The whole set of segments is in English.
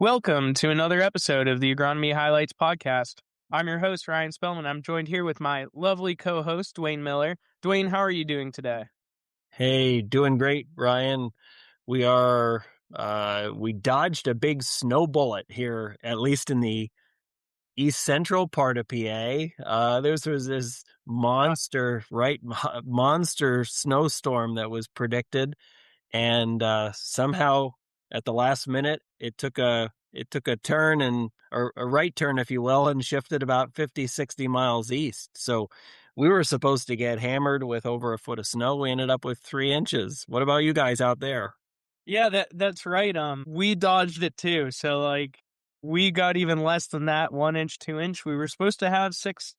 Welcome to another episode of the Agronomy Highlights podcast. I'm your host, Ryan Spellman. I'm joined here with my lovely co-host, Dwayne Miller. Dwayne, how are you doing today? Hey, doing great, Ryan. We are, we dodged a big snow bullet here, at least in the east central part of PA. There was this monster snowstorm that was predicted. And somehow at the last minute, it took a turn or a right turn, if you will, and shifted about 50, 60 miles east. So we were supposed to get hammered with over a foot of snow. We ended up with 3 inches. What about you guys out there? Yeah, that's right. We dodged it too. So we got even less than that, 1 inch, 2 inch. We were supposed to have 6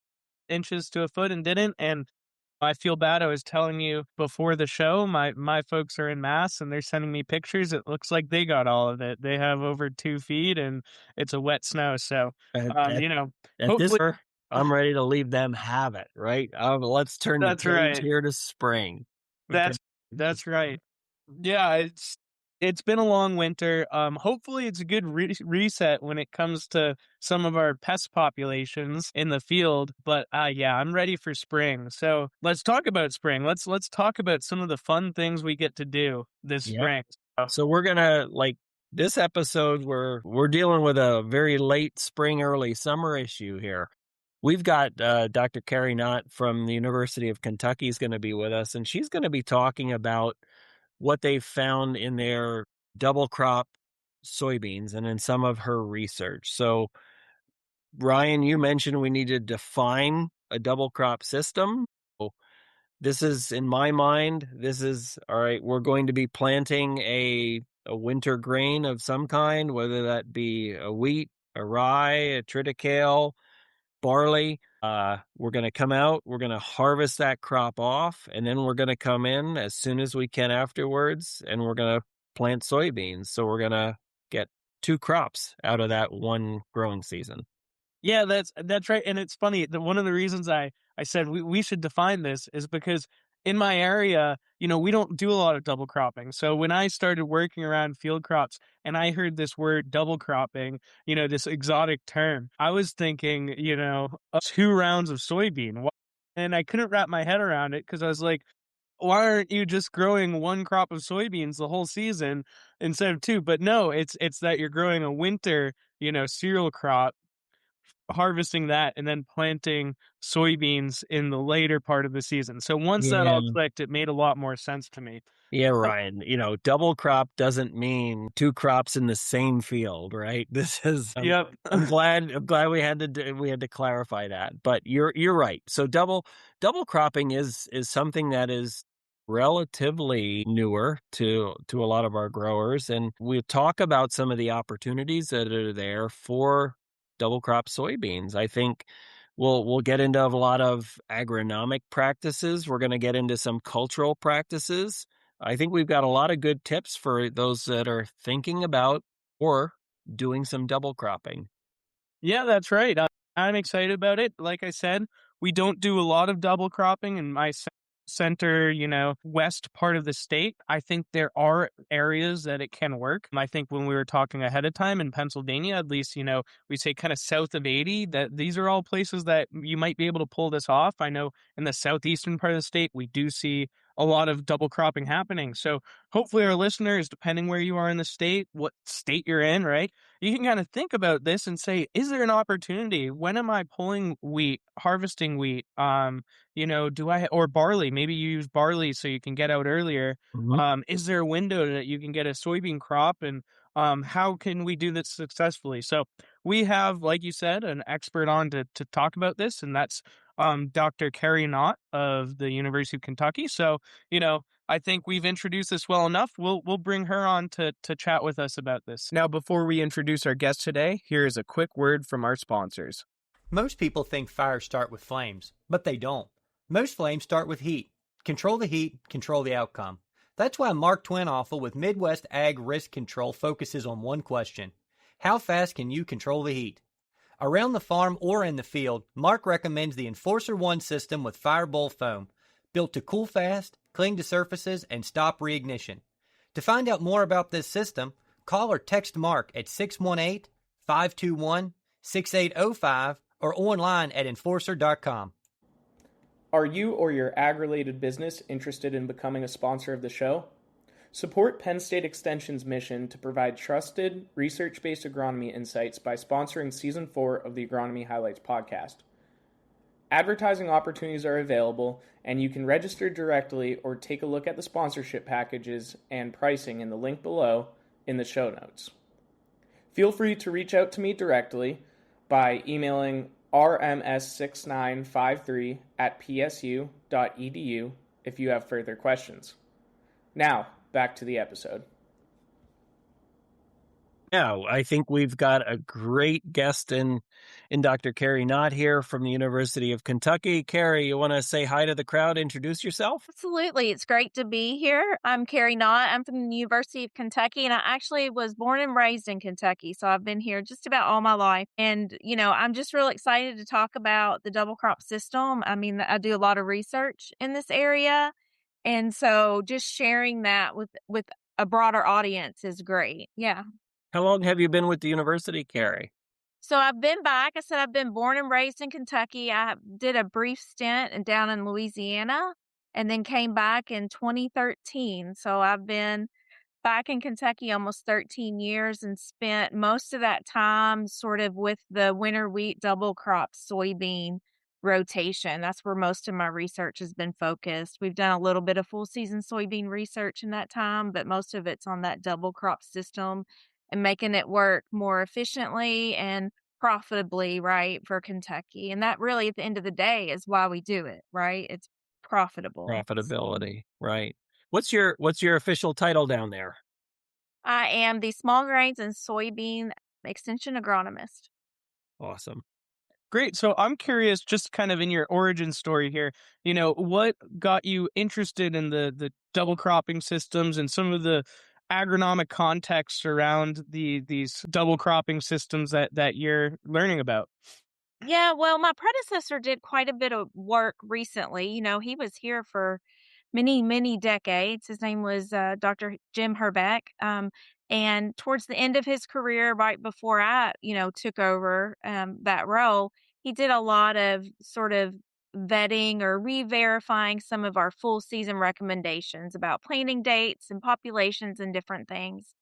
inches to a foot and didn't. And I feel bad. I was telling you before the show, my folks are in Mass and they're sending me pictures. It looks like they got all of it. They have over 2 feet and it's a wet snow. So, At, um, at, you know, at this, hopefully I'm ready to leave them have it, right? Let's turn the that's page right. here to spring. Okay. That's right. Yeah, it's been a long winter. Hopefully it's a good reset when it comes to some of our pest populations in the field. But yeah, I'm ready for spring. So let's talk about spring. Let's talk about some of the fun things we get to do this Yep. spring. So we're gonna this episode. We're dealing with a very late spring, early summer issue here. We've got Dr. Carrie Knott from the University of Kentucky is going to be with us, and she's going to be talking about what they've found in their double crop soybeans and in some of her research. So, Ryan, you mentioned we need to define a double crop system. This is, in my mind, all right, we're going to be planting a winter grain of some kind, whether that be a wheat, a rye, a triticale, barley. We're going to come out, we're going to harvest that crop off, and then we're going to come in as soon as we can afterwards, and we're going to plant soybeans. So we're going to get 2 crops out of that one growing season. Yeah, that's right. And it's funny that one of the reasons I said we should define this is because in my area, we don't do a lot of double cropping. So when I started working around field crops and I heard this word double cropping, this exotic term, I was thinking, 2 rounds of soybean. And I couldn't wrap my head around it because I was like, why aren't you just growing one crop of soybeans the whole season instead of two? But no, it's that you're growing a winter, cereal crop, harvesting that and then planting soybeans in the later part of the season. So once that all Yeah. clicked, it made a lot more sense to me. Yeah, So, Ryan, double crop doesn't mean 2 crops in the same field, right? This is yep. I'm glad we had to clarify that. But you're right. So double cropping is something that is relatively newer to a lot of our growers, and we talk about some of the opportunities that are there for double crop soybeans. I think we'll get into a lot of agronomic practices. We're going to get into some cultural practices. I think we've got a lot of good tips for those that are thinking about or doing some double cropping. Yeah, that's right. I'm excited about it. Like I said, we don't do a lot of double cropping in my center, west part of the state. I think there are areas that it can work. I think when we were talking ahead of time in Pennsylvania, at least, we say kind of south of 80, that these are all places that you might be able to pull this off. I know in the southeastern part of the state, we do see a lot of double cropping happening. So hopefully our listeners, depending where you are in the state, what state you're in, right? You can kind of think about this and say, is there an opportunity? When am I pulling wheat, harvesting wheat? Or barley? Maybe you use barley so you can get out earlier. Mhm. Is there a window that you can get a soybean crop? And how can we do this successfully? So we have, like you said, an expert on to talk about this, and that's Dr. Carrie Knott of the University of Kentucky. So, I think we've introduced this well enough. We'll bring her on to chat with us about this. Now, before we introduce our guest today, here is a quick word from our sponsors. Most people think fires start with flames, but they don't. Most flames start with heat. Control the heat, control the outcome. That's why Mark Twinoffel with Midwest Ag Risk Control focuses on one question: how fast can you control the heat? Around the farm or in the field, Mark recommends the Enforcer One system with Firebowl foam, built to cool fast, cling to surfaces, and stop reignition. To find out more about this system, Call or text Mark at 618-521-6805 or online at enforcer.com. Are you or your ag-related business interested in becoming a sponsor of the show? Support Penn State Extension's mission to provide trusted, research-based agronomy insights by sponsoring Season 4 of the Agronomy Highlights podcast. Advertising opportunities are available, and you can register directly or take a look at the sponsorship packages and pricing in the link below in the show notes. Feel free to reach out to me directly by emailing rms6953@psu.edu if you have further questions. Now, back to the episode. Now, I think we've got a great guest in Dr. Carrie Knott here from the University of Kentucky. Carrie, you want to say hi to the crowd, introduce yourself? Absolutely. It's great to be here. I'm Carrie Knott. I'm from the University of Kentucky, and I actually was born and raised in Kentucky. So I've been here just about all my life. And, I'm just real excited to talk about the double crop system. I mean, I do a lot of research in this area. And so just sharing that with a broader audience is great. Yeah. How long have you been with the university, Carrie? So I've been back. I said I've been born and raised in Kentucky. I did a brief stint down in Louisiana and then came back in 2013. So I've been back in Kentucky almost 13 years and spent most of that time sort of with the winter wheat double crop soybean rotation. That's where most of my research has been focused. We've done a little bit of full season soybean research in that time, but most of it's on that double crop system and making it work more efficiently and profitably, right, for Kentucky. And that really, at the end of the day, is why we do it, right? It's profitable. Profitability, right. What's your official title down there? I am the small grains and soybean extension agronomist. Awesome. Great. So I'm curious, just kind of in your origin story here, what got you interested in the double cropping systems and some of the agronomic context around these double cropping systems that you're learning about? Yeah, well, my predecessor did quite a bit of work recently. He was here for many, many decades. His name was Dr. Jim Herbeck. And towards the end of his career, right before I, took over that role, he did a lot of sort of vetting or re-verifying some of our full season recommendations about planting dates and populations and different things.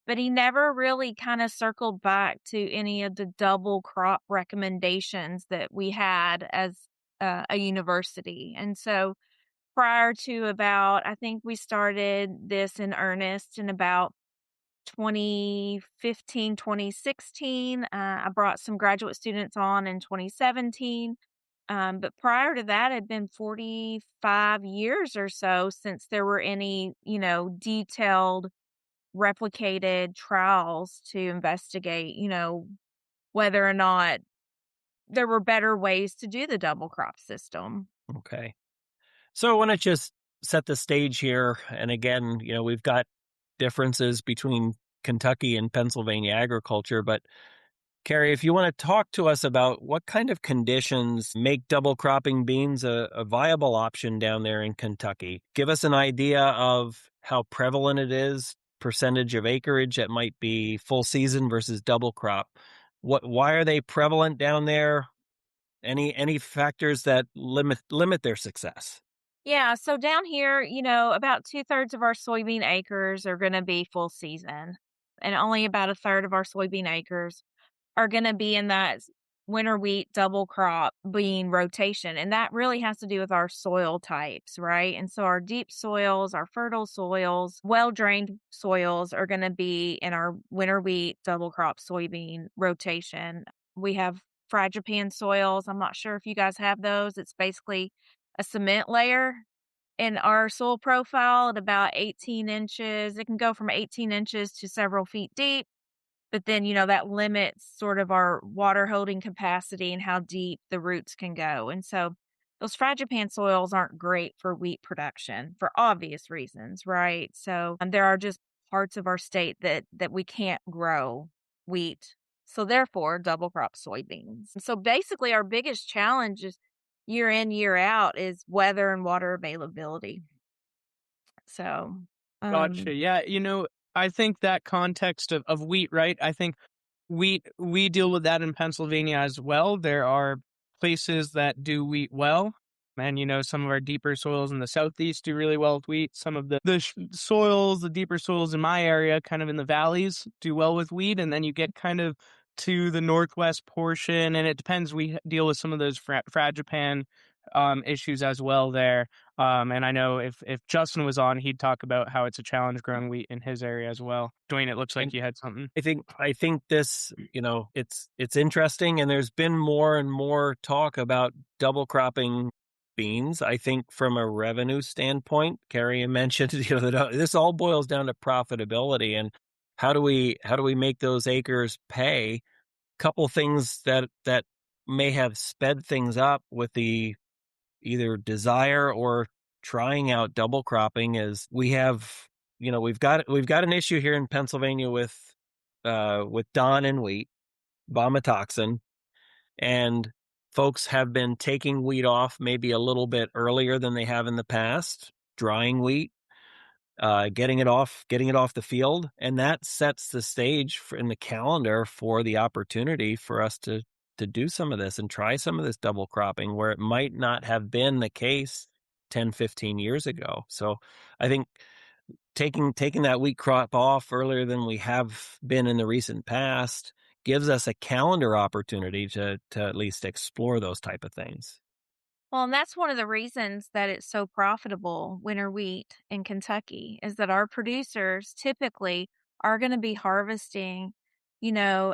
But he never really kind of circled back to any of the double crop recommendations that we had as a university. And so prior to I think we started this in earnest in about 2015, 2016. I brought some graduate students on in 2017. But prior to that, it had been 45 years or so since there were any, detailed replicated trials to investigate, whether or not there were better ways to do the double crop system. Okay. So I want to just set the stage here. And again, we've got differences between Kentucky and Pennsylvania agriculture, but Carrie, if you want to talk to us about what kind of conditions make double cropping beans a viable option down there in Kentucky, give us an idea of how prevalent it is, percentage of acreage that might be full season versus double crop. Why are they prevalent down there? Any factors that limit their success? Yeah, so down here, about 2/3 of our soybean acres are going to be full season, and only about 1/3 of our soybean acres are going to be in that winter wheat double crop bean rotation. And that really has to do with our soil types, right? And so our deep soils, our fertile soils, well-drained soils are going to be in our winter wheat double crop soybean rotation. We have fragipan soils. I'm not sure if you guys have those. It's basically a cement layer in our soil profile at about 18 inches. It can go from 18 inches to several feet deep. But then, that limits sort of our water holding capacity and how deep the roots can go. And so those fragipan soils aren't great for wheat production for obvious reasons, right? So there are just parts of our state that we can't grow wheat. So therefore, double crop soybeans. So basically our biggest challenge is year in, year out is weather and water availability. So Gotcha. Yeah, I think that context of wheat, right? I think we deal with that in Pennsylvania as well. There are places that do wheat well. And, some of our deeper soils in the southeast do really well with wheat. Some of the deeper soils in my area, kind of in the valleys, do well with wheat. And then you get kind of to the northwest portion, and it depends. We deal with some of those fragipan issues as well there. And I know if Justin was on, he'd talk about how it's a challenge growing wheat in his area as well. Dwayne, it looks like And you had something. I think this, it's interesting, and there's been more and more talk about double cropping beans. I think from a revenue standpoint, Carrie mentioned, this all boils down to profitability and how do we make those acres pay? Couple things that may have sped things up with the either desire or trying out double cropping is we've got an issue here in Pennsylvania with Don and wheat, vomitoxin, and folks have been taking wheat off maybe a little bit earlier than they have in the past, drying wheat, getting it off the field, and that sets the stage in the calendar for the opportunity for us to do some of this and try some of this double cropping where it might not have been the case 10, 15 years ago. So I think taking that wheat crop off earlier than we have been in the recent past gives us a calendar opportunity to at least explore those type of things. Well, and that's one of the reasons that it's so profitable, winter wheat in Kentucky, is that our producers typically are going to be harvesting,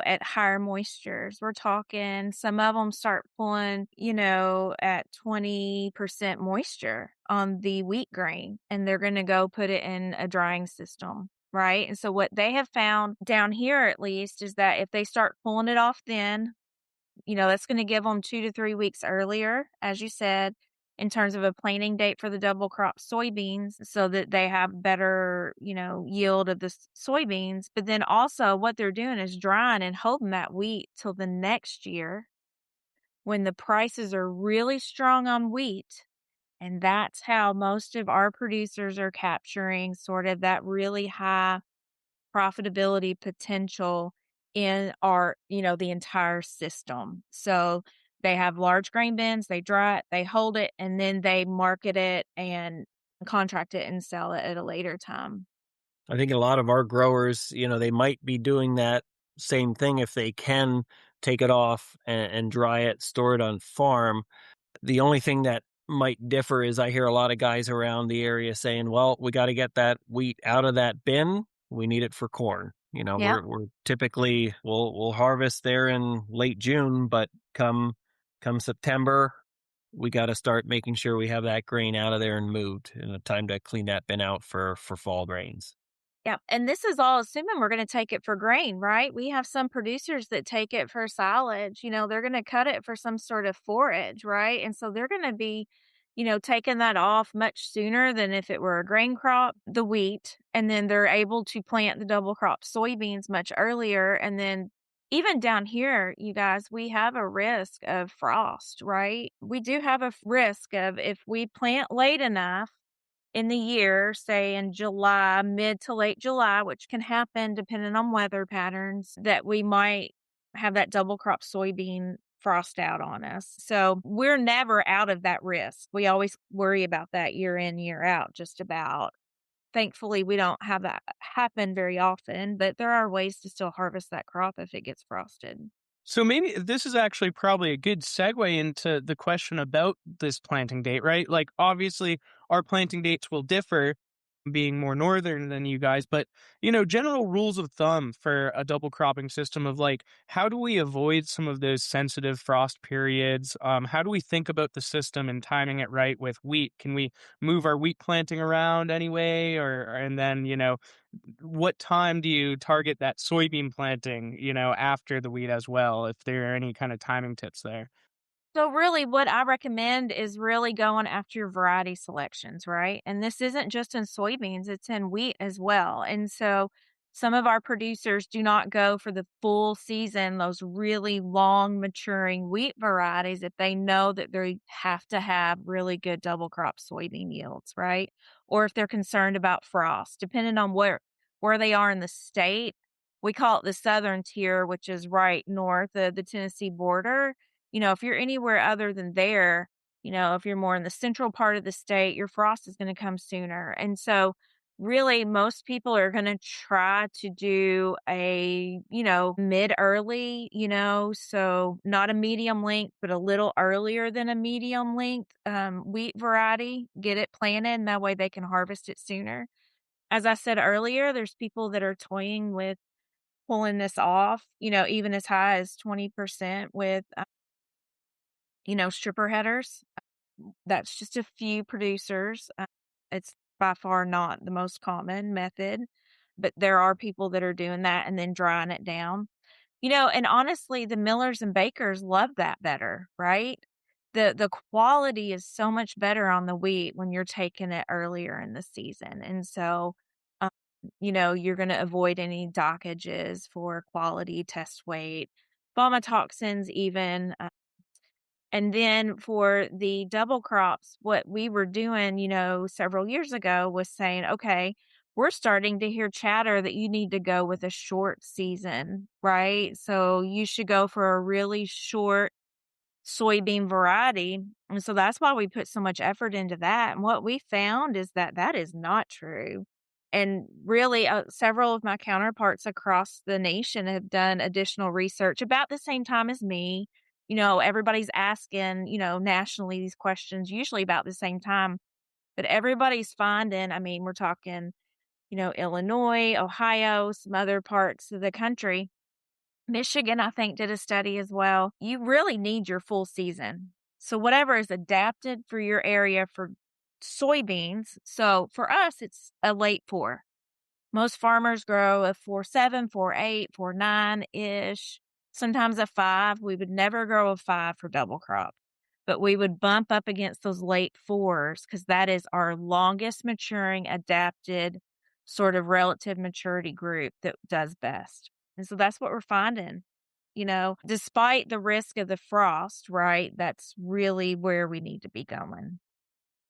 at higher moistures. We're talking some of them start pulling, at 20% moisture on the wheat grain, and they're going to go put it in a drying system. Right. And so what they have found down here, at least, is that if they start pulling it off then, that's going to give them 2 to 3 weeks earlier, as you said, in terms of a planting date for the double crop soybeans so that they have better, yield of the soybeans. But then also what they're doing is drying and holding that wheat till the next year when the prices are really strong on wheat. And that's how most of our producers are capturing sort of that really high profitability potential in our, the entire system. So they have large grain bins, they dry it, they hold it, and then they market it and contract it and sell it at a later time. I think a lot of our growers, they might be doing that same thing if they can take it off and dry it, store it on farm. The only thing that might differ is I hear a lot of guys around the area saying, well, we got to get that wheat out of that bin. We need it for corn. Yeah. We're typically we'll harvest there in late June, but come September, we got to start making sure we have that grain out of there and moved in a time to clean that bin out for fall grains. Yeah. And this is all assuming we're going to take it for grain, right? We have some producers that take it for silage. They're going to cut it for some sort of forage, right? And so they're going to be, taking that off much sooner than if it were a grain crop, the wheat. And then they're able to plant the double crop soybeans much earlier. And then even down here, you guys, we have a risk of frost, right? We do have a risk of if we plant late enough in the year, say in July, mid to late July, which can happen depending on weather patterns, that we might have that double crop soybean frost out on us. So we're never out of that risk. We always worry about that year in, year out, just about. Thankfully, we don't have that happen very often, but there are ways to still harvest that crop if it gets frosted. So maybe this is actually probably a good segue into the question about this planting date, right? Like, obviously, our planting dates will differ, being more northern than you guys, but, general rules of thumb for a double cropping system of like, how do we avoid some of those sensitive frost periods? How do we think about the system and timing it right with wheat? Can we move our wheat planting around anyway? And then, what time do you target that soybean planting, after the wheat as well, if there are any kind of timing tips there? So really what I recommend is really going after your variety selections, right? And this isn't just in soybeans, it's in wheat as well. And so some of our producers do not go for the full season, those really long maturing wheat varieties if they know that they have to have really good double crop soybean yields, right? Or if they're concerned about frost, depending on where they are in the state. We call it the southern tier, which is right north of the Tennessee border. If you're anywhere other than there, if you're more in the central part of the state, your frost is going to come sooner. And so really most people are going to try to do a, mid early, so not a medium length, but a little earlier than a medium length wheat variety, get it planted, and that way they can harvest it sooner. As I said earlier, there's people that are toying with pulling this off, even as high as 20% with, stripper headers. That's just a few producers. It's by far not the most common method, but there are people that are doing that and then drying it down. And honestly, the millers and bakers love that better, right? The quality is so much better on the wheat when you're taking it earlier in the season. And so, um, you're going to avoid any dockages for quality, test weight, vomitoxins even. And then for the double crops, what we were doing, several years ago was saying, okay, we're starting to hear chatter that you need to go with a short season, right? So you should go for a really short soybean variety. And so that's why we put so much effort into that. And what we found is that that is not true. And really, several of my counterparts across the nation have done additional research about the same time as me. Everybody's asking, nationally these questions, usually about the same time, but everybody's finding, we're talking, Illinois, Ohio, some other parts of the country. Michigan, I think, did a study as well. You really need your full season. So whatever is adapted for your area for soybeans. So for us, it's a late 4. Most farmers grow a 4.7, 4.8, 4.9-ish, sometimes a 5. We would never grow a 5 for double crop, but we would bump up against those late 4s because that is our longest maturing adapted sort of relative maturity group that does best. And so that's what we're finding. Despite the risk of the frost, right? That's really where we need to be going.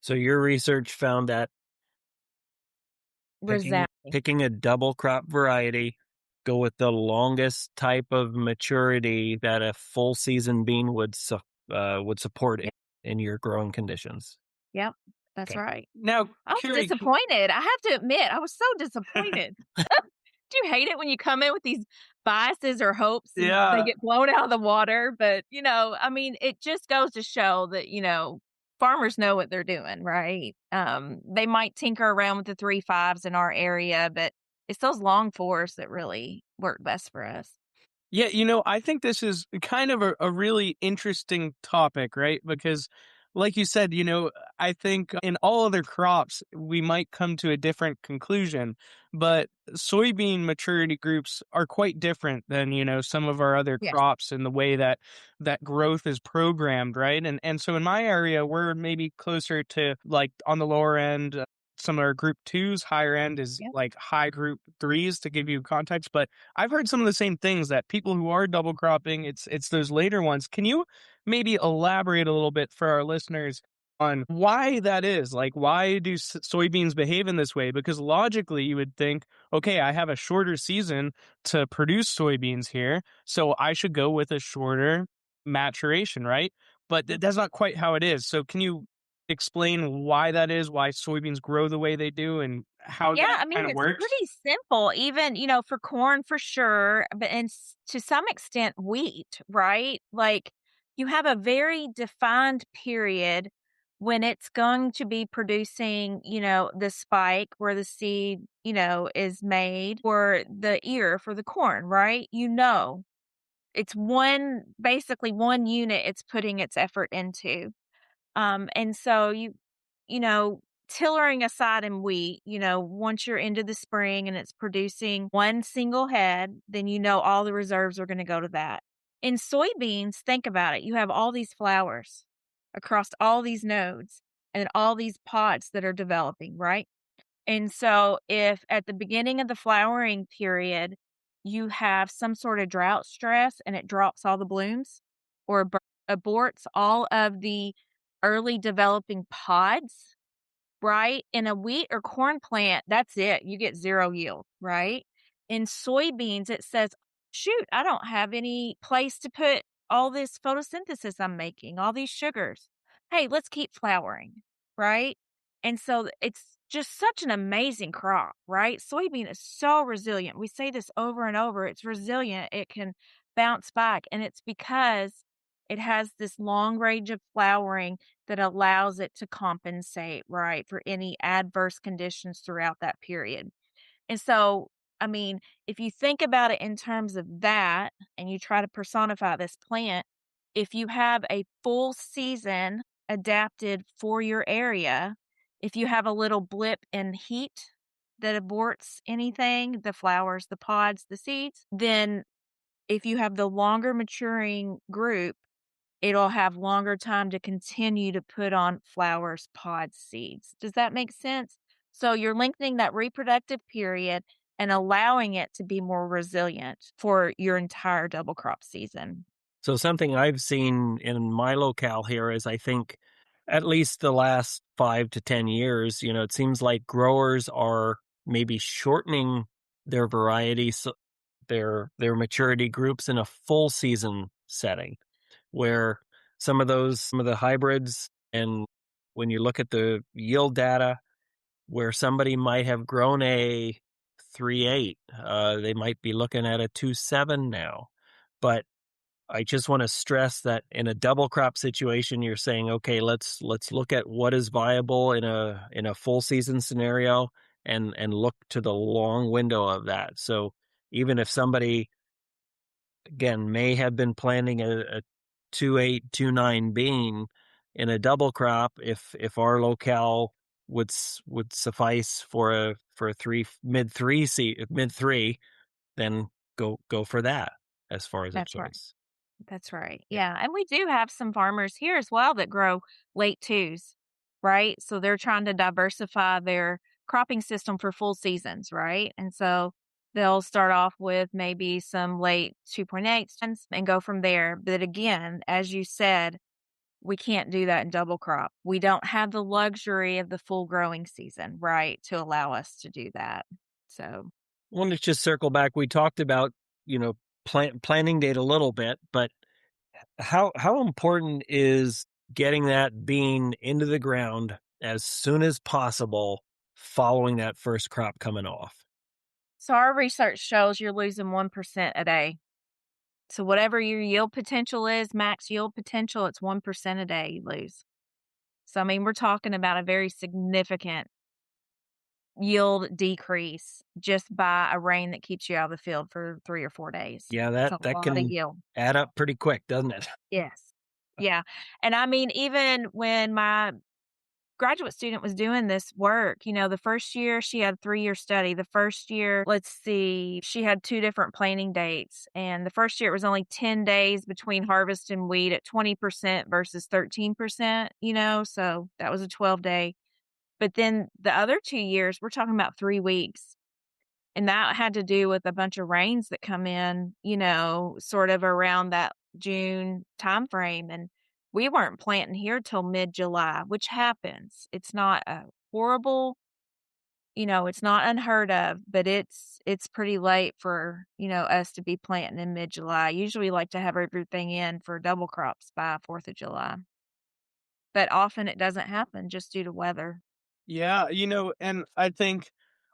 So your research found that Resounding. picking a double crop variety, go with the longest type of maturity that a full season bean would support in your growing conditions. Yep, that's Okay. right. Now, I was Carrie, disappointed. I have to admit, I was so disappointed. Do you hate it when you come in with these biases or hopes and they yeah, get blown out of the water? But, it just goes to show that, farmers know what they're doing, right? They might tinker around with the 3.5s in our area, but it's those long 4s that really work best for us. yeah, I think this is kind of a really interesting topic, right? Because, like you said, I think in all other crops, we might come to a different conclusion, but soybean maturity groups are quite different than, some of our other Yes. crops in the way that growth is programmed, right? And so in my area, we're maybe closer to like on the lower end. Some of our group 2s, higher end is Yep. like high group 3s to give you context. But I've heard some of the same things that people who are double cropping, it's those later ones. Can you maybe elaborate a little bit for our listeners on why that is? Like, why do soybeans behave in this way? Because logically, you would think, okay, I have a shorter season to produce soybeans here, so I should go with a shorter maturation, right? But that's not quite how it is. So can you explain why that is, why soybeans grow the way they do, and how Yeah, that kind of it's works? pretty simple, even, for corn for sure, but to some extent wheat, right? Like you have a very defined period when it's going to be producing, the spike where the seed, is made or the ear for the corn, right? It's basically one unit it's putting its effort into. And so you know, tillering aside in wheat, once you're into the spring and it's producing one single head, then all the reserves are going to go to that. In soybeans, think about it. You have all these flowers across all these nodes and all these pods that are developing, right? And so if at the beginning of the flowering period, you have some sort of drought stress and it drops all the blooms or aborts all of the early developing pods, right? In a wheat or corn plant, that's it. You get 0 yield, right? In soybeans, it says, shoot, I don't have any place to put all this photosynthesis I'm making, all these sugars. Hey, let's keep flowering, right? And so it's just such an amazing crop, right? Soybean is so resilient. We say this over and over. It's resilient. It can bounce back. And it's because it has this long range of flowering that allows it to compensate, right, for any adverse conditions throughout that period. And so, I mean, if you think about it in terms of that and you try to personify this plant, if you have a full season adapted for your area, if you have a little blip in heat that aborts anything, the flowers, the pods, the seeds, then if you have the longer maturing group, it'll have longer time to continue to put on flowers, pods, seeds. Does that make sense? So you're lengthening that reproductive period and allowing it to be more resilient for your entire double crop season. So something I've seen in my locale here is I think at least the last 5 to 10 years, it seems like growers are maybe shortening their varieties, their maturity groups in a full season setting where some of the hybrids, and when you look at the yield data, where somebody might have grown a 3.8, they might be looking at a 2.7 now. But I just want to stress that in a double crop situation, you're saying, okay, let's look at what is viable in a full season scenario and look to the long window of that. So even if somebody, again, may have been planting a 2.8, 2.9 bean in a double crop, if our locale would suffice for a mid three, then go for that as far as a That's right. choice. That's right. Yeah. Yeah. And we do have some farmers here as well that grow late twos, right? So they're trying to diversify their cropping system for full seasons, right? And so they'll start off with maybe some late 2.8s and go from there. But again, as you said, we can't do that in double crop. We don't have the luxury of the full growing season, right, to allow us to do that. So, I want to just circle back. We talked about, planting date a little bit, but how important is getting that bean into the ground as soon as possible following that first crop coming off? so our research shows you're losing 1% a day. So whatever your yield potential is, max yield potential, it's 1% a day you lose. So, I mean, we're talking about a very significant yield decrease just by a rain that keeps you out of the field for 3 or 4 days. Yeah, It's a that lot of can yield. add up pretty quick, doesn't it? Yes. Yeah. And I mean, even when my graduate student was doing this work, the first year she had a 3-year study. The first year, let's see, she had 2 different planting dates. And the first year it was only 10 days between harvest and weed at 20% versus 13%, so that was a 12-day. But then the other 2 years, we're talking about 3 weeks. And that had to do with a bunch of rains that come in, sort of around that June timeframe. And we weren't planting here till mid-July, which happens. It's not a horrible, it's not unheard of, but it's pretty late for, us to be planting in mid-July. Usually we like to have everything in for double crops by 4th of July. But often it doesn't happen just due to weather. Yeah, and I think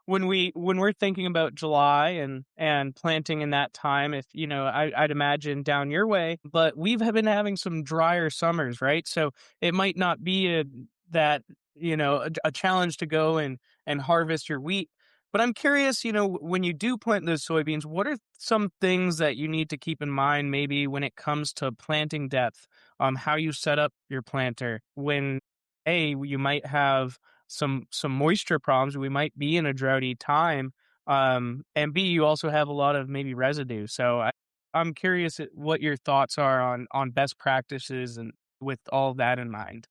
when we're thinking about July and planting in that time, if I'd imagine down your way, but we've been having some drier summers, right? So it might not be that a challenge to go and harvest your wheat. But I'm curious, when you do plant those soybeans, what are some things that you need to keep in mind, maybe when it comes to planting depth, how you set up your planter when you might have some moisture problems. We might be in a droughty time. And B, you also have a lot of maybe residue. So I'm curious what your thoughts are on best practices and with all that in mind.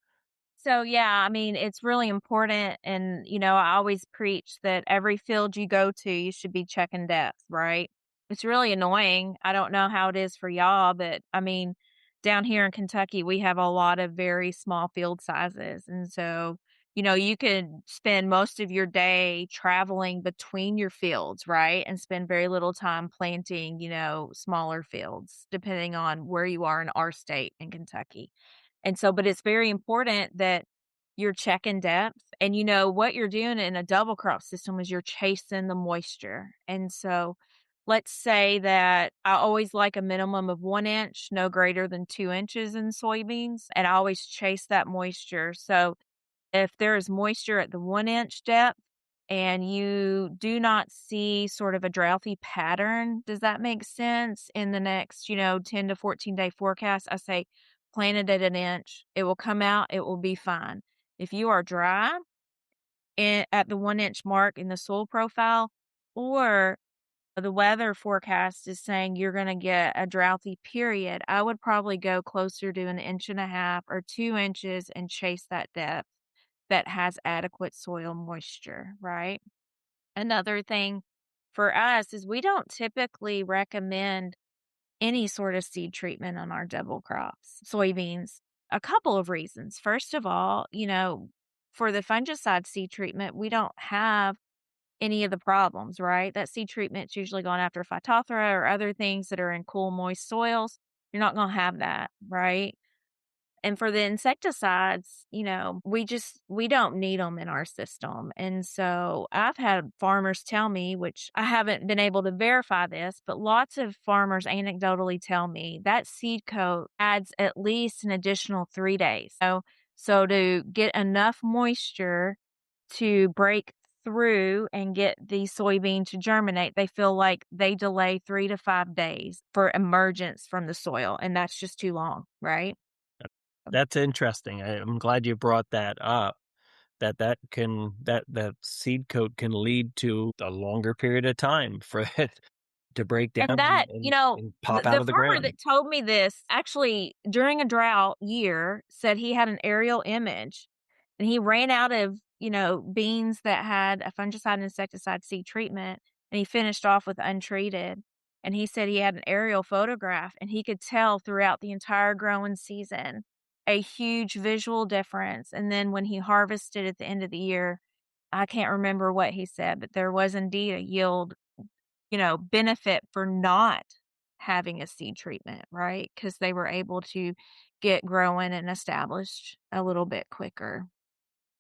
So, yeah, I mean, it's really important. And, I always preach that every field you go to, you should be checking depth, right? It's really annoying. I don't know how it is for y'all, but I mean, down here in Kentucky, we have a lot of very small field sizes. And so You could spend most of your day traveling between your fields, right? And spend very little time planting, smaller fields, depending on where you are in our state in Kentucky. And so, but it's very important that you're checking depth. And what you're doing in a double crop system is you're chasing the moisture. And so, let's say that I always like a minimum of 1 inch, no greater than 2 inches in soybeans. And I always chase that moisture. So, if there is moisture at the 1 inch depth and you do not see sort of a droughty pattern, does that make sense? In the next, 10 to 14 day forecast, I say plant it at 1 inch. It will come out, it will be fine. If you are dry at the 1 inch mark in the soil profile, or the weather forecast is saying you're going to get a droughty period, I would probably go closer to 1.5 inches or 2 inches and chase that depth that has adequate soil moisture, right? Another thing for us is we don't typically recommend any sort of seed treatment on our double crops, soybeans. A couple of reasons. First of all, for the fungicide seed treatment, we don't have any of the problems, right? That seed treatment's usually going after Phytophthora or other things that are in cool, moist soils. You're not going to have that, right? And for the insecticides, we don't need them in our system. And so I've had farmers tell me, which I haven't been able to verify this, but lots of farmers anecdotally tell me that seed coat adds at least an additional 3 days. So to get enough moisture to break through and get the soybean to germinate, they feel like they delay 3 to 5 days for emergence from the soil. And that's just too long, right? That's interesting. I'm glad you brought that up. That seed coat can lead to a longer period of time for it to break down And that, and pop out the of the farmer ground. that told me this actually during a drought year said he had an aerial image and he ran out of, beans that had a fungicide and insecticide seed treatment, and he finished off with untreated. And he said he had an aerial photograph and he could tell throughout the entire growing season a huge visual difference. And then when he harvested at the end of the year, I can't remember what he said, but there was indeed a yield, benefit for not having a seed treatment, right? Because they were able to get growing and established a little bit quicker.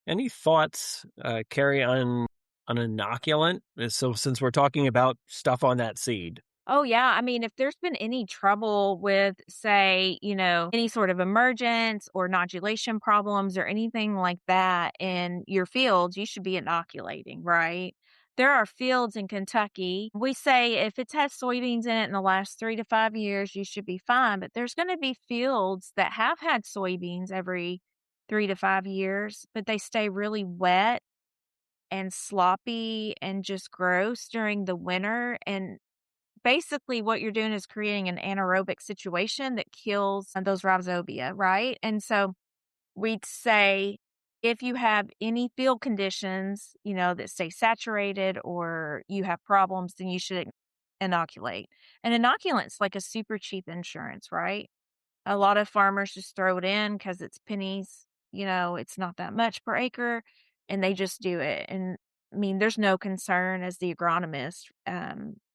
Any thoughts, Carrie, on an inoculant? So since we're talking about stuff on that seed. Oh, yeah. I mean, if there's been any trouble with, say, any sort of emergence or nodulation problems or anything like that in your fields, you should be inoculating, right? There are fields in Kentucky. We say if it's had soybeans in it in the last 3 to 5 years, you should be fine. But there's going to be fields that have had soybeans every 3 to 5 years, but they stay really wet and sloppy and just gross during the winter. And basically what you're doing is creating an anaerobic situation that kills those rhizobia, right? And so we'd say if you have any field conditions, that stay saturated or you have problems, then you should inoculate. And inoculant's like a super cheap insurance, right? A lot of farmers just throw it in because it's pennies, it's not that much per acre, and they just do it. And I mean, there's no concern as the agronomist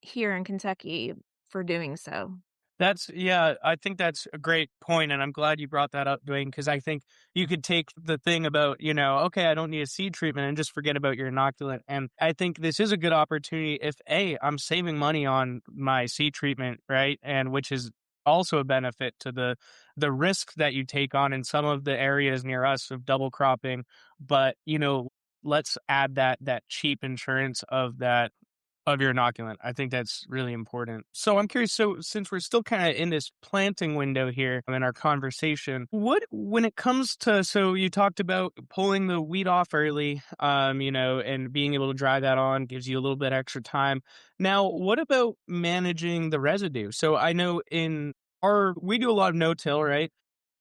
here in Kentucky for doing so. I think that's a great point, and I'm glad you brought that up, Dwayne, because I think you could take the thing about, okay, I don't need a seed treatment and just forget about your inoculant. And I think this is a good opportunity if, A, I'm saving money on my seed treatment, right? And which is also a benefit to the risk that you take on in some of the areas near us of double cropping. But, let's add that cheap insurance of your inoculant. I think that's really important. So I'm curious, so since we're still kind of in this planting window here in our conversation, when it comes to, so you talked about pulling the wheat off early, and being able to dry that on gives you a little bit extra time. Now, what about managing the residue? So I know we do a lot of no-till, right?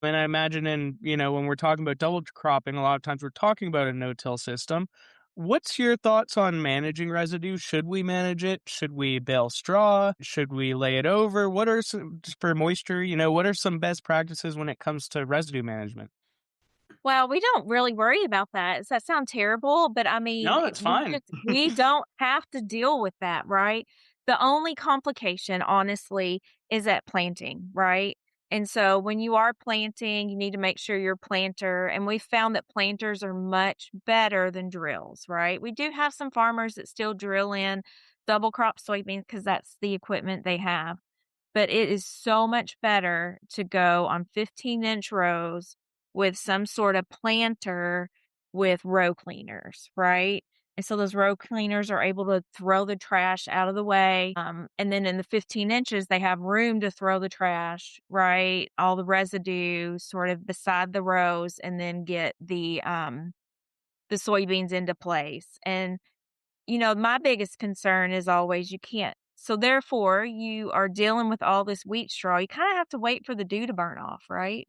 And I imagine when we're talking about double cropping, a lot of times we're talking about a no-till system. What's your thoughts on managing residue? Should we manage it? Should we bale straw? Should we lay it over? What are some, for moisture, what are some best practices when it comes to residue management? Well, we don't really worry about that. Does that sound terrible? But I mean, No, it's fine. we don't have to deal with that, right? The only complication, honestly, is at planting, right? And so when you are planting, you need to make sure your planter, and we found that planters are much better than drills, right? We do have some farmers that still drill in double crop soybeans because that's the equipment they have. But it is so much better to go on 15-inch rows with some sort of planter with row cleaners, right? And so those row cleaners are able to throw the trash out of the way. And then in the 15 inches, they have room to throw the trash, right? All the residue sort of beside the rows, and then get the soybeans into place. And my biggest concern is always you can't. So therefore, you are dealing with all this wheat straw. You kind of have to wait for the dew to burn off, right?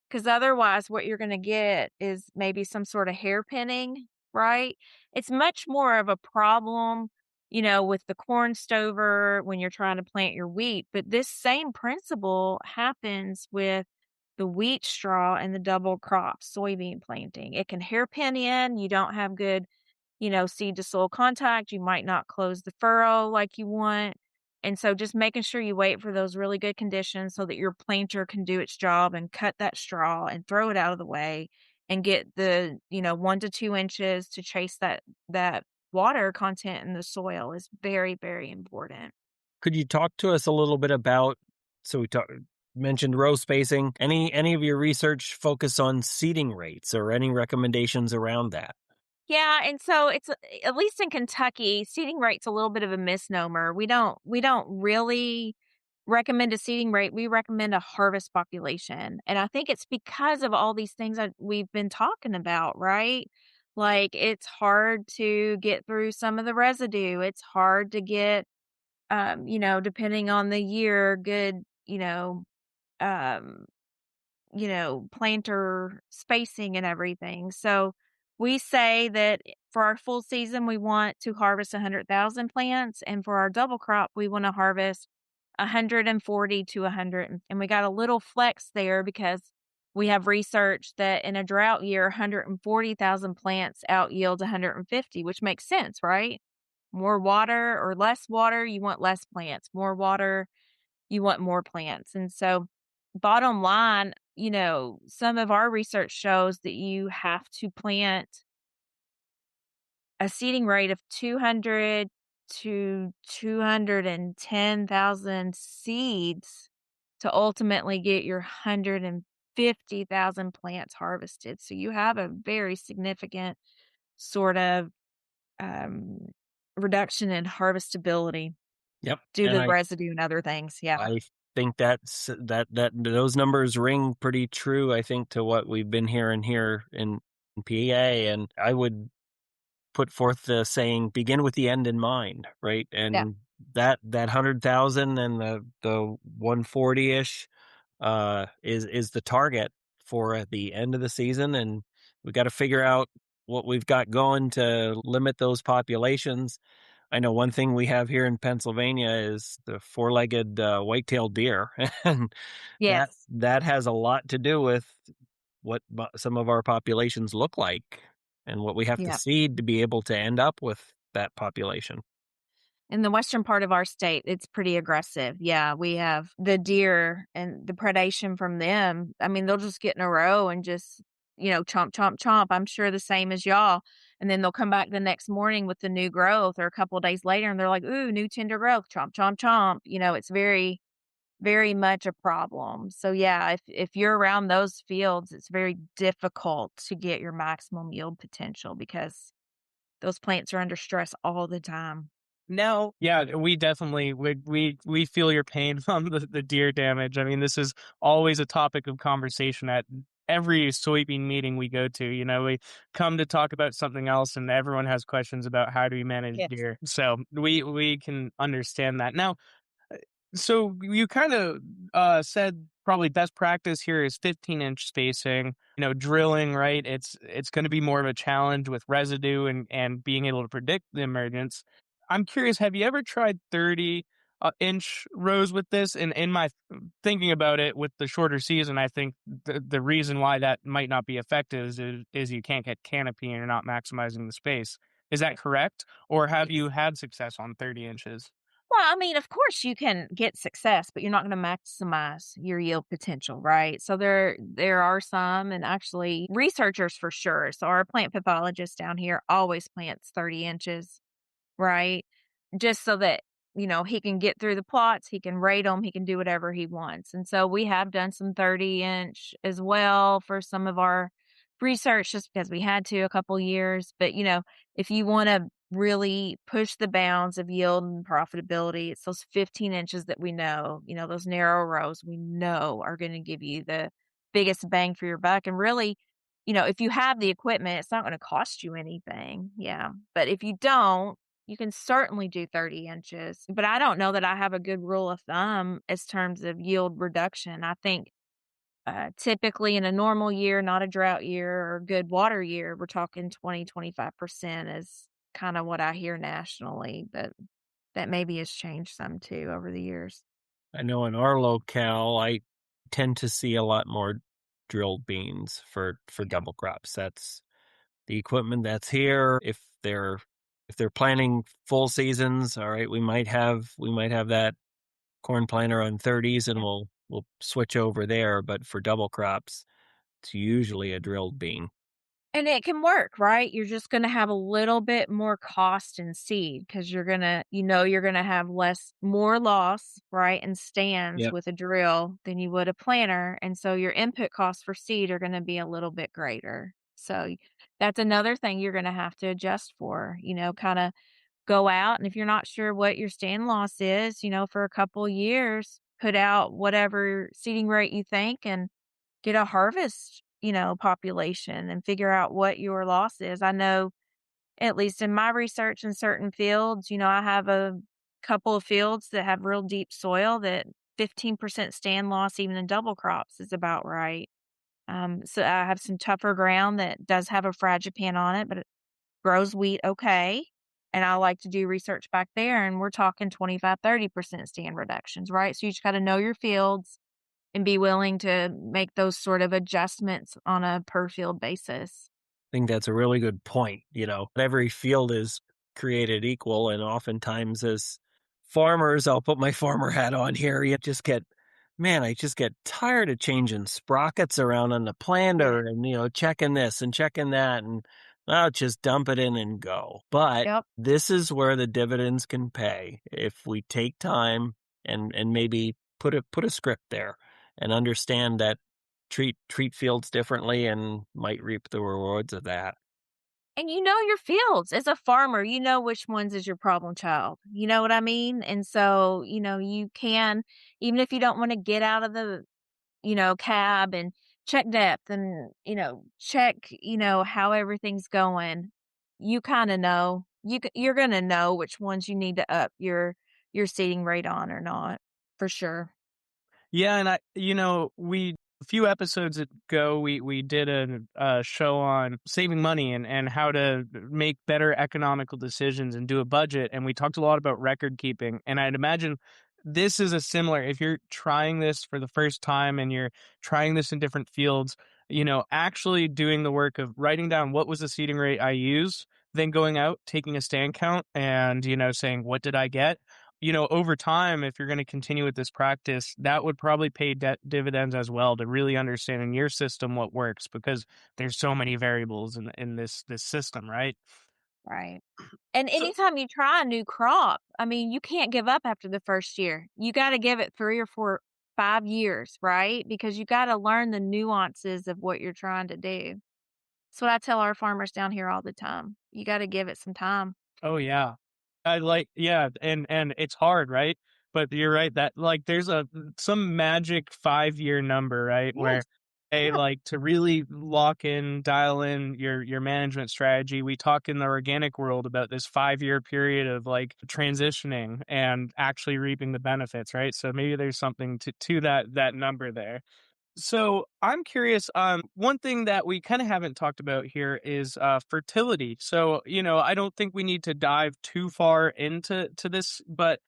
Because otherwise, what you're going to get is maybe some sort of hairpinning, right? It's much more of a problem, with the corn stover when you're trying to plant your wheat. But this same principle happens with the wheat straw and the double crop soybean planting. It can hairpin in. You don't have good seed to soil contact. You might not close the furrow like you want. And so just making sure you wait for those really good conditions so that your planter can do its job and cut that straw and throw it out of the way and get the, 1 to 2 inches to chase that water content in the soil is very, very important. Could you talk to us a little bit about, so mentioned row spacing, any of your research focus on seeding rates or any recommendations around that? Yeah, and so it's at least in Kentucky, seeding rate's a little bit of a misnomer. We don't really recommend a seeding rate. We recommend a harvest population. And I think it's because of all these things that we've been talking about, right? Like it's hard to get through some of the residue. It's hard to get depending on the year, good, um planter spacing and everything. So we say that for our full season, we want to harvest 100,000 plants. And for our double crop, we want to harvest 140 to 100. And we got a little flex there because we have research that in a drought year, 140,000 plants out yields 150, which makes sense, right? More water or less water, you want less plants. More water, you want more plants. And so, bottom line, some of our research shows that you have to plant a seeding rate of 200 to 210,000 seeds to ultimately get your 150,000 plants harvested. So you have a very significant sort of um, reduction in harvestability Yep. due And to the residue and other things. Yeah. I think that those numbers ring pretty true, I think, to what we've been hearing here in PA. And I would put forth the saying, begin with the end in mind, right? Yeah. And that 100,000 and the 140-ish is the target for the end of the season. And we got to figure out what we've got going to limit those populations. I know one thing we have here in Pennsylvania is the four-legged white-tailed deer, and Yes. that has a lot to do with what some of our populations look like and what we have to Yeah. seed to be able to end up with that population. In the western part of our state, it's pretty aggressive. Yeah, we have the deer and the predation from them. I mean, they'll just get in a row and just, chomp, chomp, chomp. I'm sure the same as y'all. And then they'll come back the next morning with the new growth or a couple of days later and they're like, ooh, new tender growth, chomp, chomp, chomp. It's very, very much a problem. So yeah, if you're around those fields, it's very difficult to get your maximum yield potential because those plants are under stress all the time. No, yeah, we definitely we feel your pain on the deer damage. I mean, this is always a topic of conversation at every soybean meeting we go to. We come to talk about something else, and everyone has questions about how do we manage Yes. deer. So we can understand that. Now, so you kind of said probably best practice here is 15-inch spacing. Drilling, right? It's going to be more of a challenge with residue and being able to predict the emergence. I'm curious, have you ever tried 30 inch rows with this. And in my thinking about it with the shorter season, I think the reason why that might not be effective is you can't get canopy and you're not maximizing the space. Is that correct? Or have you had success on 30 inches? Well, I mean, of course you can get success, but you're not gonna maximize your yield potential, right? So there are some, and actually researchers for sure. So our plant pathologist down here always plants 30 inches, right? Just so that, he can get through the plots, he can rate them, he can do whatever he wants. And so we have done some 30-inch as well for some of our research just because we had to a couple years. But, if you want to really push the bounds of yield and profitability, it's those 15 inches that we know, those narrow rows we know are going to give you the biggest bang for your buck. And really, if you have the equipment, it's not going to cost you anything. Yeah. But if you don't, you can certainly do 30 inches. But I don't know that I have a good rule of thumb as terms of yield reduction. I think typically in a normal year, not a drought year or good water year, we're talking 20-25% is kind of what I hear nationally, but that maybe has changed some too over the years. I know in our locale, I tend to see a lot more drilled beans for double crops. That's the equipment that's here. If they're planting full seasons, all right, we might have that corn planter on 30s, and we'll switch over there. But for double crops, it's usually a drilled bean. And it can work, right? You're just gonna have a little bit more cost in seed because you're gonna have more loss, right, in stands Yep. with a drill than you would a planter, and so your input costs for seed are gonna be a little bit greater. So that's another thing you're gonna have to adjust for, kinda go out, and if you're not sure what your stand loss is, for a couple years, put out whatever seeding rate you think and get a harvest, population and figure out what your loss is. I know, at least in my research in certain fields, I have a couple of fields that have real deep soil that 15% stand loss, even in double crops, is about right. So I have some tougher ground that does have a fragipan on it, but it grows wheat okay. And I like to do research back there, and we're talking 25-30% stand reductions, right? So you just got to know your fields and be willing to make those sort of adjustments on a per field basis. I think that's a really good point. Every field is created equal, and oftentimes as farmers, I'll put my farmer hat on here. I just get tired of changing sprockets around on the Yeah. planter and, checking this and checking that, and I'll just dump it in and go. But Yep. this is where the dividends can pay if we take time and maybe put a script there and understand that treat fields differently and might reap the rewards of that. And you know your fields. As a farmer, you know which ones is your problem child. You know what I mean? And so, you can, even if you don't want to get out of the, cab and check depth and, check, how everything's going, you kind of know. You're going to know which ones you need to up your seeding rate on or not, for sure. Yeah, and we a few episodes ago we did a show on saving money and how to make better economical decisions and do a budget, and we talked a lot about record keeping. And I'd imagine this is a similar. If you're trying this for the first time and you're trying this in different fields, actually doing the work of writing down what was the seeding rate I used, then going out, taking a stand count, and saying what did I get. Over time, if you're going to continue with this practice, that would probably pay dividends as well, to really understand in your system what works, because there's so many variables in this system, right? Right. And So, anytime you try a new crop, I mean, you can't give up after the first year. You got to give it 3 or 4, 5 years, right? Because you got to learn the nuances of what you're trying to do. That's what I tell our farmers down here all the time. You got to give it some time. oh yeah, yeah, and it's hard, right? But you're right that there's some magic 5-year number, right? Where Yes. they Yeah. to really lock in, dial in your management strategy. We talk in the organic world about this 5-year period of transitioning and actually reaping the benefits, right? So maybe there's something to that number there. So I'm curious. One thing that we kind of haven't talked about here is fertility. So I don't think we need to dive too far into this, but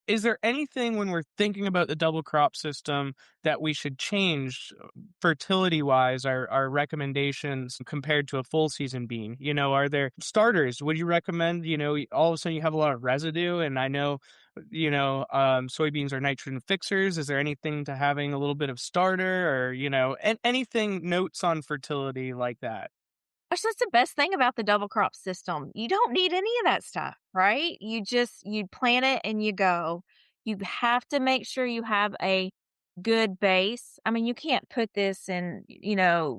Is there anything when we're thinking about the double crop system that we should change fertility wise, our recommendations compared to a full season bean? Are there starters? Would you recommend, all of a sudden you have a lot of residue? And I know, soybeans are nitrogen fixers. Is there anything to having a little bit of starter or, anything notes on fertility like that? Gosh, that's the best thing about the double crop system. You don't need any of that stuff, right? You plant it and you go. You have to make sure you have a good base. I mean, you can't put this in,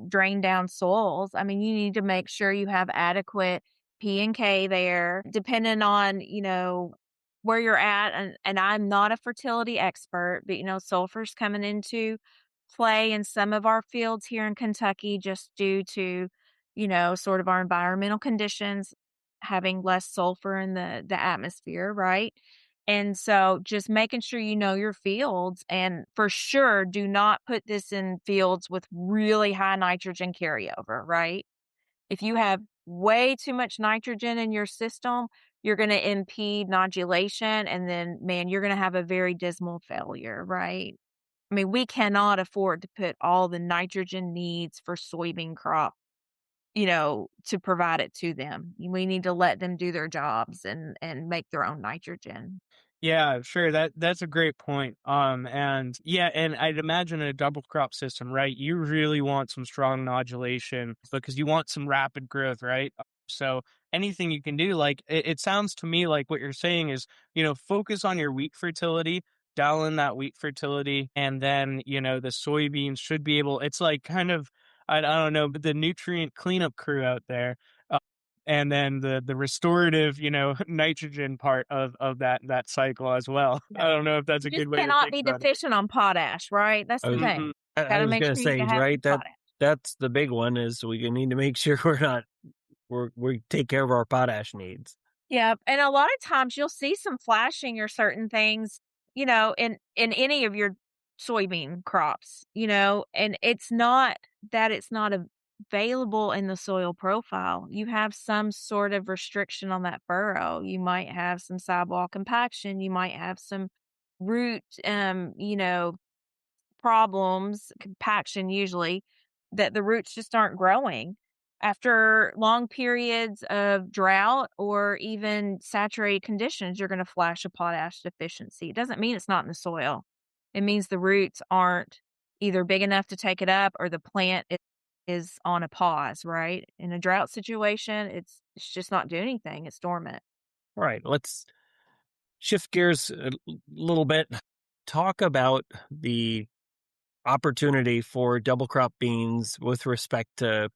drain down soils. I mean, you need to make sure you have adequate P and K there, depending on, where you're at. And I'm not a fertility expert, but sulfur's coming into play in some of our fields here in Kentucky just due to sort of our environmental conditions having less sulfur in the atmosphere, right? And so just making sure you know your fields, and for sure do not put this in fields with really high nitrogen carryover, right? If you have way too much nitrogen in your system, you're going to impede nodulation, and then man, you're going to have a very dismal failure, right? I mean, we cannot afford to put all the nitrogen needs for soybean crop to provide it to them. We need to let them do their jobs and make their own nitrogen. Yeah, sure. That's a great point. And yeah, and I'd imagine a double crop system, right? You really want some strong nodulation because you want some rapid growth, right? So anything you can do, like it sounds to me like what you're saying is, focus on your wheat fertility, dial in that wheat fertility, and then, the soybeans should be able, it's like kind of, I don't know, but the nutrient cleanup crew out there. And then the restorative, nitrogen part of that cycle as well. Yeah. I don't know if that's You a just good way to cannot think be about it. deficient on potash, right? That's I the was thing. I Gotta was make gonna sure you say, have right, potash. that's the big one is we need to make sure we take care of our potash needs. Yeah, and a lot of times you'll see some flashing or certain things, in any of your soybean crops, and it's not that it's not available in the soil profile. You have some sort of restriction on that furrow. You might have some sidewall compaction. You might have some root, problems, compaction usually, that the roots just aren't growing. After long periods of drought or even saturated conditions, you're going to flash a potash deficiency. It doesn't mean it's not in the soil. It means the roots aren't either big enough to take it up or the plant is on a pause, right? In a drought situation, it's just not doing anything. It's dormant. Right. Let's shift gears a little bit. Talk about the opportunity for double crop beans with respect to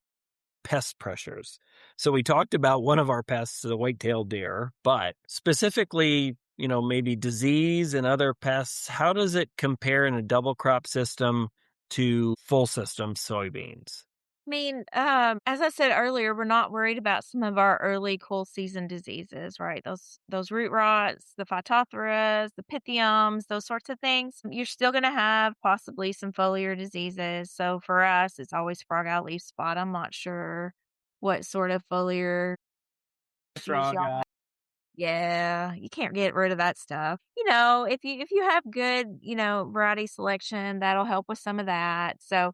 pest pressures. So we talked about one of our pests, the white-tailed deer, but specifically, maybe disease and other pests, how does it compare in a double crop system to full system soybeans? I mean, as I said earlier, we're not worried about some of our early cool season diseases, right? Those root rots, the phytophthora, the pythiums, those sorts of things. You're still going to have possibly some foliar diseases. So for us, it's always frog out leaf spot. I'm not sure what sort of foliar issues Frog y'all. Yeah, you can't get rid of that stuff. If you have good, variety selection, that'll help with some of that. So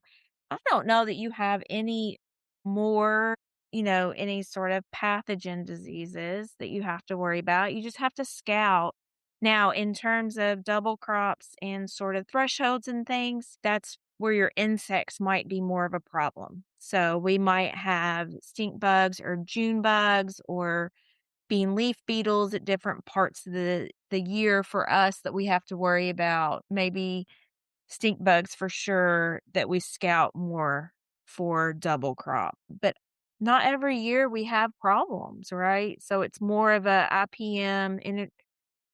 I don't know that you have any more, any sort of pathogen diseases that you have to worry about. You just have to scout. Now, in terms of double crops and sort of thresholds and things, that's where your insects might be more of a problem. So we might have stink bugs or June bugs or being leaf beetles at different parts of the year for us that we have to worry about. Maybe stink bugs for sure that we scout more for double crop. But not every year we have problems, right? So it's more of a IPM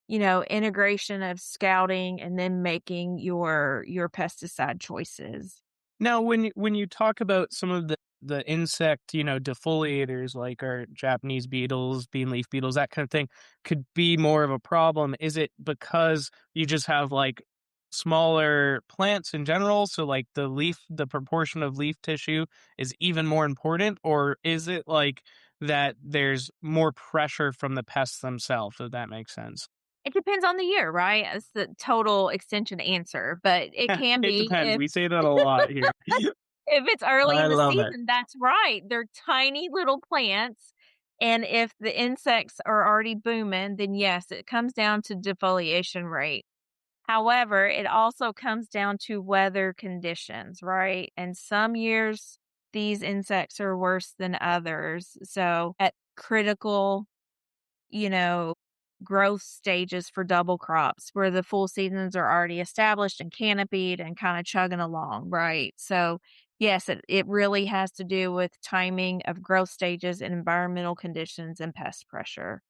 integration of scouting and then making your pesticide choices. Now, when you talk about some of the insect, defoliators like our Japanese beetles, bean leaf beetles, that kind of thing, could be more of a problem. Is it because you just have like smaller plants in general, so like the proportion of leaf tissue is even more important, or is it like that there's more pressure from the pests themselves? If that makes sense. It depends on the year, right? It's the total extension answer, but it can It be depends. if We say that a lot here. if it's early I in the love it. season, that's right. They're tiny little plants, and if the insects are already booming, then yes, it comes down to defoliation rate. However, it also comes down to weather conditions, right? And some years, these insects are worse than others. So, at critical, you know, growth stages for double crops where the full seasons are already established and canopied and kind of chugging along, right? So, yes, it really has to do with timing of growth stages and environmental conditions and pest pressure.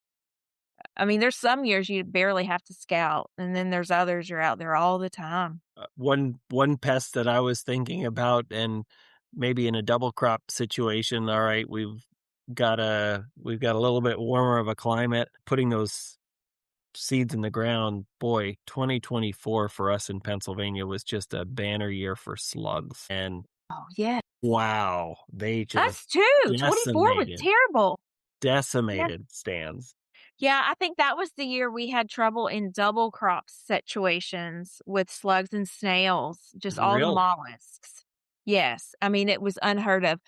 I mean, there's some years you barely have to scout, and then there's others you're out there all the time. One pest that I was thinking about, and maybe in a double crop situation, all right, we've got a little bit warmer of a climate, putting those seeds in the ground. Boy, 2024 for us in Pennsylvania was just a banner year for slugs. And Oh, yeah. wow, they just Us too. 24 was decimated, terrible. Yeah. decimated stands. Yeah, I think that was the year we had trouble in double crop situations with slugs and snails, just all the Really? mollusks. Yes, I mean, it was unheard of.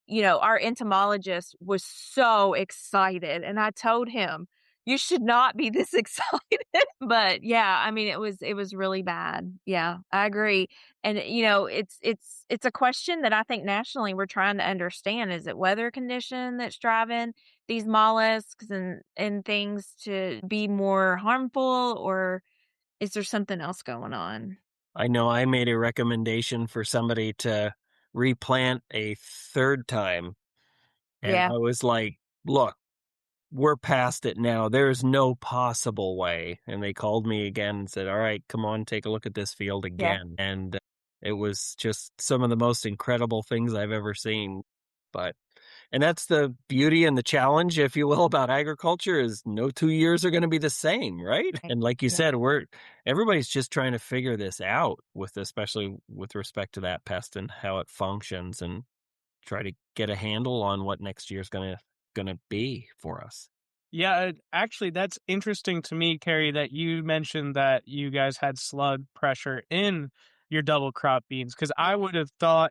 Our entomologist was so excited, and I told him, "You should not be this excited." But, yeah, I mean, it was really bad. Yeah, I agree. And, it's a question that I think nationally we're trying to understand. Is it weather condition that's driving these mollusks and things to be more harmful, or is there something else going on? I know I made a recommendation for somebody to replant a third time, and Yeah, I was like, look, we're past it now. There's no possible way. And they called me again and said, all right, come on, take a look at this field yeah. again. And it was just some of the most incredible things I've ever seen. And that's the beauty and the challenge, if you will, about agriculture is no 2 years are going to be the same, right? Right. And like you Yeah. said, everybody's just trying to figure this out especially with respect to that pest and how it functions, and try to get a handle on what next year's gonna be for us. Yeah, actually, that's interesting to me, Carrie, that you mentioned that you guys had slug pressure in your double crop beans. Because I would have thought,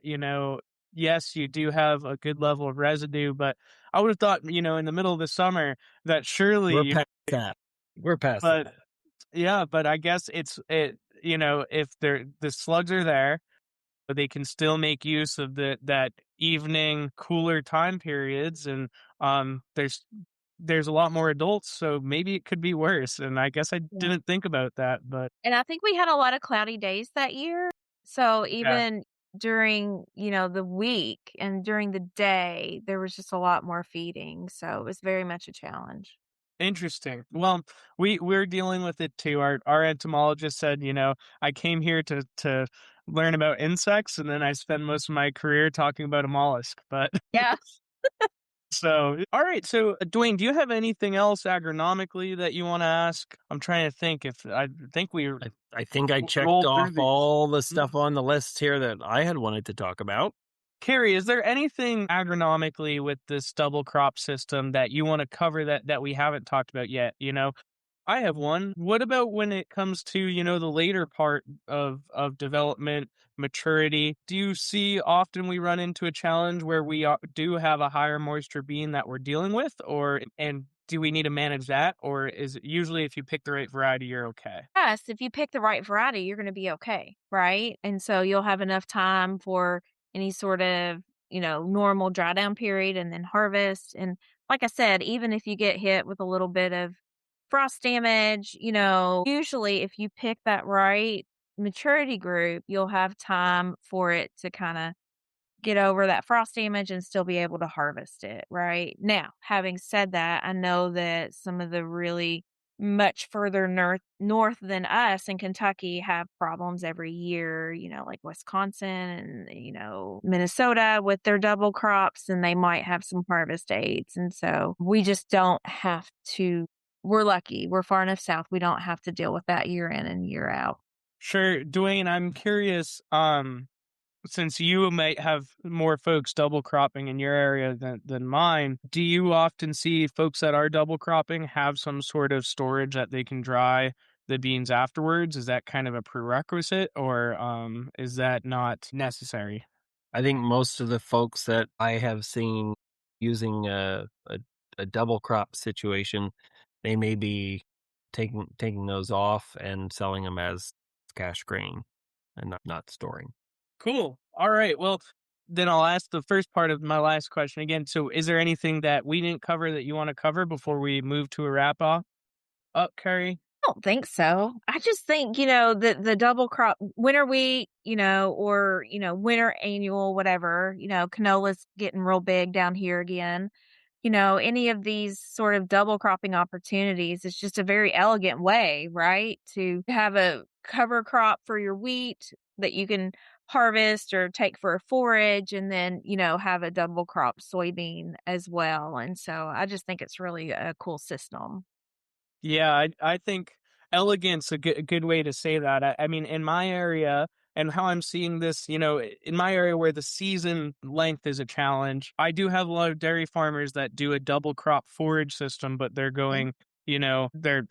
yes, you do have a good level of residue, but I would have thought, in the middle of the summer that surely We're past that. We're past that. but yeah, but I guess if the slugs are there, but they can still make use of that evening cooler time periods, and there's a lot more adults, so maybe it could be worse. And I guess I Yeah. didn't think about that, but And I think we had a lot of cloudy days that year. So yeah, even during, the week and during the day, there was just a lot more feeding. So it was very much a challenge. interesting. Well, we're dealing with it too. Our entomologist said, I came here to learn about insects, and then I spend most of my career talking about a mollusk. But Yeah. so, all right. So, Dwayne, do you have anything else agronomically that you want to ask? I'm trying to think if I think we I think I checked rolled through off these. all the Mm. stuff on the list here that I had wanted to talk about. Carrie, is there anything agronomically with this double crop system that you want to cover that we haven't talked about yet? I have one. What about when it comes to, the later part of development, maturity? Do you see often we run into a challenge where we do have a higher moisture bean that we're dealing with, and do we need to manage that, or is it usually if you pick the right variety, you're okay? Yes, if you pick the right variety, you're going to be okay, right? And so you'll have enough time for any sort of, normal dry down period and then harvest. And like I said, even if you get hit with a little bit of frost damage, usually if you pick that right maturity group, you'll have time for it to kind of get over that frost damage and still be able to harvest it, right? Now, having said that, I know that some of the really much further north than us in Kentucky have problems every year, like Wisconsin and, Minnesota with their double crops, and they might have some harvest dates. And so we just don't have to, we're lucky. We're far enough south. We don't have to deal with that year in and year out. Sure, Dwayne, I'm curious. since you might have more folks double cropping in your area than mine, do you often see folks that are double cropping have some sort of storage that they can dry the beans afterwards? Is that kind of a prerequisite, or is that not necessary? I think most of the folks that I have seen using a double crop situation, they may be taking those off and selling them as cash grain and not storing. Cool. All right. Well, then I'll ask the first part of my last question again. So, is there anything that we didn't cover that you want to cover before we move to a wrap up, Carrie? I don't think so. I just think, the double crop winter wheat, or, winter annual, whatever, canola's getting real big down here again. Any of these sort of double cropping opportunities is just a very elegant way, right? To have a cover crop for your wheat that you can harvest or take for a forage, and then, have a double crop soybean as well. And so I just think it's really a cool system. Yeah, I think elegance a good way to say that. I mean, in my area and how I'm seeing this, in my area where the season length is a challenge, I do have a lot of dairy farmers that do a double crop forage system, but they're going, they're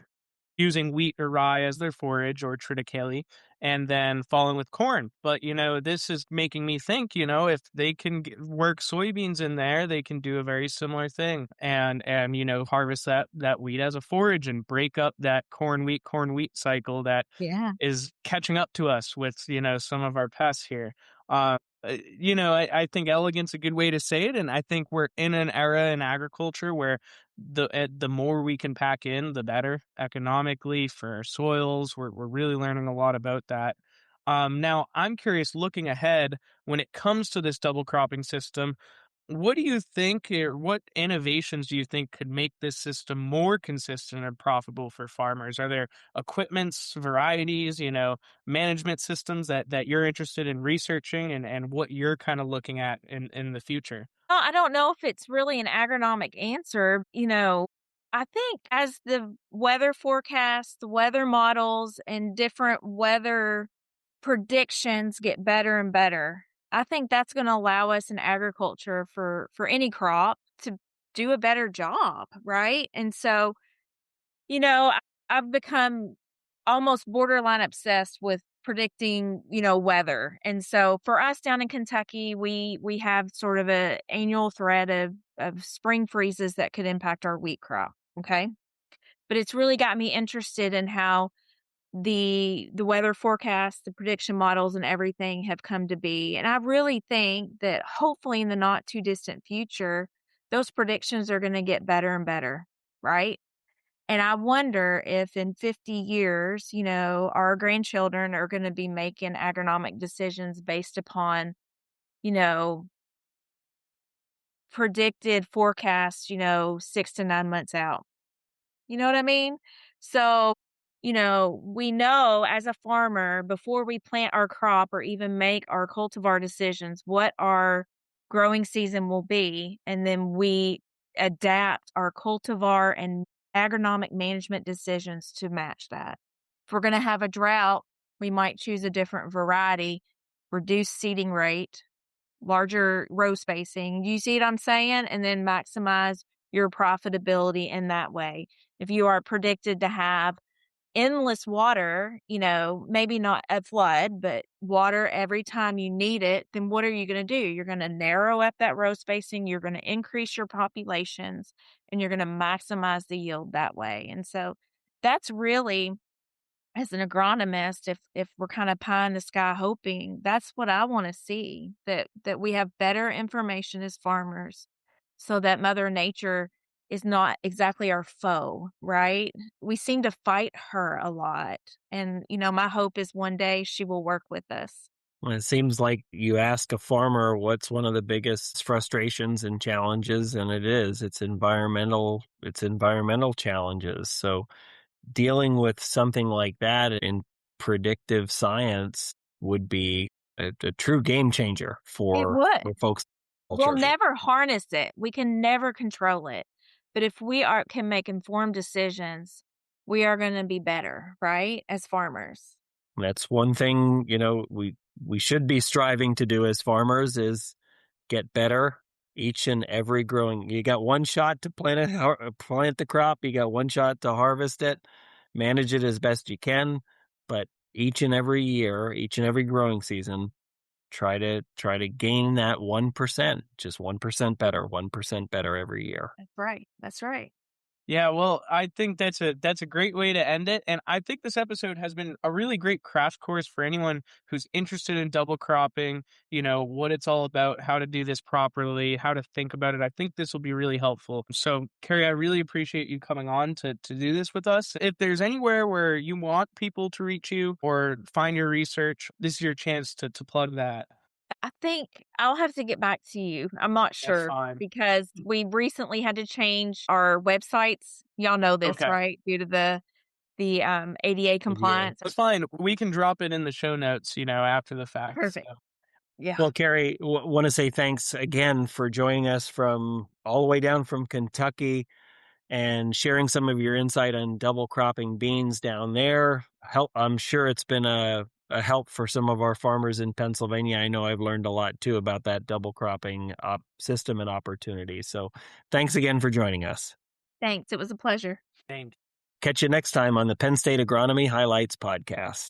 using wheat or rye as their forage or triticale and then following with corn. But, this is making me think, if they can work soybeans in there, they can do a very similar thing and, harvest that wheat as a forage and break up that corn wheat cycle that Yeah. is catching up to us with, some of our pests here. I think elegance a good way to say it. And I think we're in an era in agriculture where the more we can pack in, the better economically for our soils. We're really learning a lot about that. Now I'm curious, looking ahead, when it comes to this double cropping system, what do you think, or what innovations do you think could make this system more consistent and profitable for farmers? Are there equipments, varieties, management systems that you're interested in researching and what you're kind of looking at in the future? Well, I don't know if it's really an agronomic answer. I think as the weather forecasts, the weather models, and different weather predictions get better and better, I think that's going to allow us in agriculture for any crop to do a better job, right? And so, I've become almost borderline obsessed with predicting, weather. And so for us down in Kentucky, we have sort of a annual threat of spring freezes that could impact our wheat crop. Okay. But it's really got me interested in how the weather forecasts, the prediction models and everything have come to be. And I really think that hopefully in the not too distant future, those predictions are going to get better and better, right? And I wonder if in 50 years, our grandchildren are going to be making agronomic decisions based upon, you know, predicted forecasts, 6 to 9 months out. You know what I mean? So, we know as a farmer before we plant our crop or even make our cultivar decisions what our growing season will be. And then we adapt our cultivar and agronomic management decisions to match that. If we're going to have a drought, we might choose a different variety, reduce seeding rate, larger row spacing. You see what I'm saying? And then maximize your profitability in that way. If you are predicted to have endless water, maybe not a flood, but water every time you need it, then what are you going to do? You're going to narrow up that row spacing, you're going to increase your populations, and you're going to maximize the yield that way. And so that's really, as an agronomist, if we're kind of pie in the sky hoping, that's what I want to see, that we have better information as farmers so that Mother Nature is not exactly our foe, right? We seem to fight her a lot. And, my hope is one day she will work with us. Well, it seems like you ask a farmer what's one of the biggest frustrations and challenges, and it's environmental challenges. So dealing with something like that in predictive science would be a true game changer It for would. folks. We'll never harness it. We can never control it. But if we can make informed decisions, we are going to be better, right? As farmers. That's one thing, we should be striving to do as farmers is get better each and every growing. You got one shot to plant the crop. You got one shot to harvest it, manage it as best you can. But each and every year, each and every growing season, try to gain that 1%, just 1% better, 1% better every year. That's right. That's right. Yeah, well, I think that's a great way to end it. And I think this episode has been a really great crash course for anyone who's interested in double cropping, what it's all about, how to do this properly, how to think about it. I think this will be really helpful. So, Carrie, I really appreciate you coming on to do this with us. If there's anywhere where you want people to reach you or find your research, this is your chance to plug that. I think I'll have to get back to you. I'm not That's sure fine. because we recently had to change our websites. Y'all know this, Okay. right? Due to the ADA compliance. That's fine. We can drop it in the show notes, after the fact. Perfect. So. Yeah. Well, Carrie, want to say thanks again for joining us from all the way down from Kentucky and sharing some of your insight on double cropping beans down there. I'm sure it's been a help for some of our farmers in Pennsylvania. I know I've learned a lot too about that double cropping system and opportunity. So thanks again for joining us. Thanks. It was a pleasure. Thanks. Catch you next time on the Penn State Agronomy Highlights podcast.